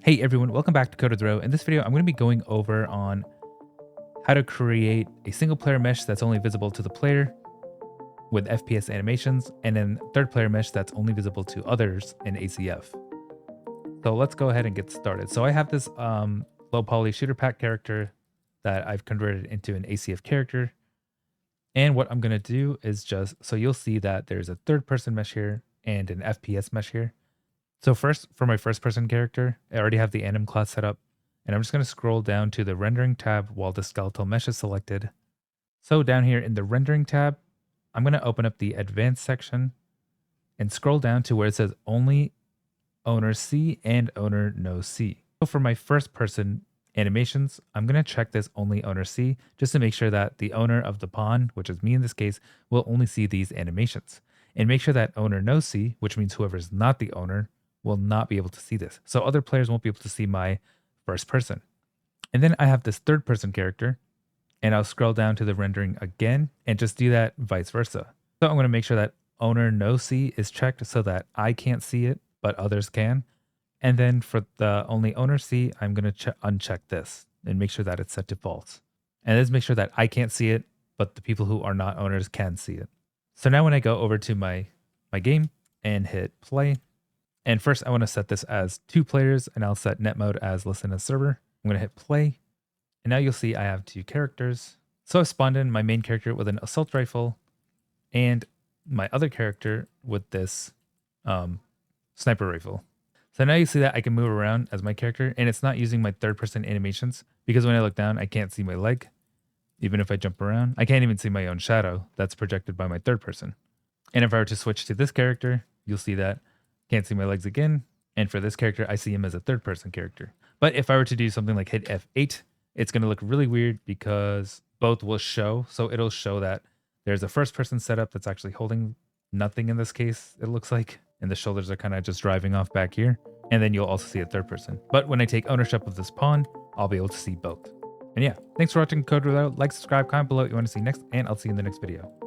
Hey everyone, welcome back to Code of the Row. In this video, I'm going to be going over on how to create a single player mesh that's only visible to the player with FPS animations, and then third player mesh that's only visible to others in ACF. So let's go ahead and get started. So I have this low poly shooter pack character that I've converted into an ACF character. And what I'm going to do is so you'll see that there's a third person mesh here and an FPS mesh here. So first, for my first person character, I already have the anim class set up, and I'm just going to scroll down to the rendering tab while the skeletal mesh is selected. So down here in the rendering tab, I'm going to open up the advanced section and scroll down to where it says only owner see and owner no see. So for my first person animations, I'm going to check this only owner see just to make sure that the owner of the pawn, which is me in this case, will only see these animations. And make sure that owner no see, which means whoever's not the owner, will not be able to see this. So other players won't be able to see my first person. And then I have this third person character, and I'll scroll down to the rendering again and just do that vice versa. So I'm going to make sure that owner no see is checked so that I can't see it, but others can. And then for the only owner see, I'm going to uncheck this and make sure that it's set to false. And let's make sure that I can't see it, but the people who are not owners can see it. So now when I go over to my game and hit play, and first I want to set this as 2 players, and I'll set net mode as listen as server. I'm going to hit play, and now you'll see I have 2 characters. So I've spawned in my main character with an assault rifle and my other character with this sniper rifle. So now you see that I can move around as my character, and it's not using my third person animations because when I look down, I can't see my leg. Even if I jump around, I can't even see my own shadow that's projected by my third person. And if I were to switch to this character, you'll see that can't see my legs again. And for this character, I see him as a third person character. But if I were to do something like hit F8, it's going to look really weird because both will show. So it'll show that there's a first person setup that's actually holding nothing in this case, it looks like. And the shoulders are kind of just driving off back here. And then you'll also see a third person. But when I take ownership of this pawn, I'll be able to see both. And yeah, thanks for watching Code Without. Like, subscribe, comment below what you want to see next, and I'll see you in the next video.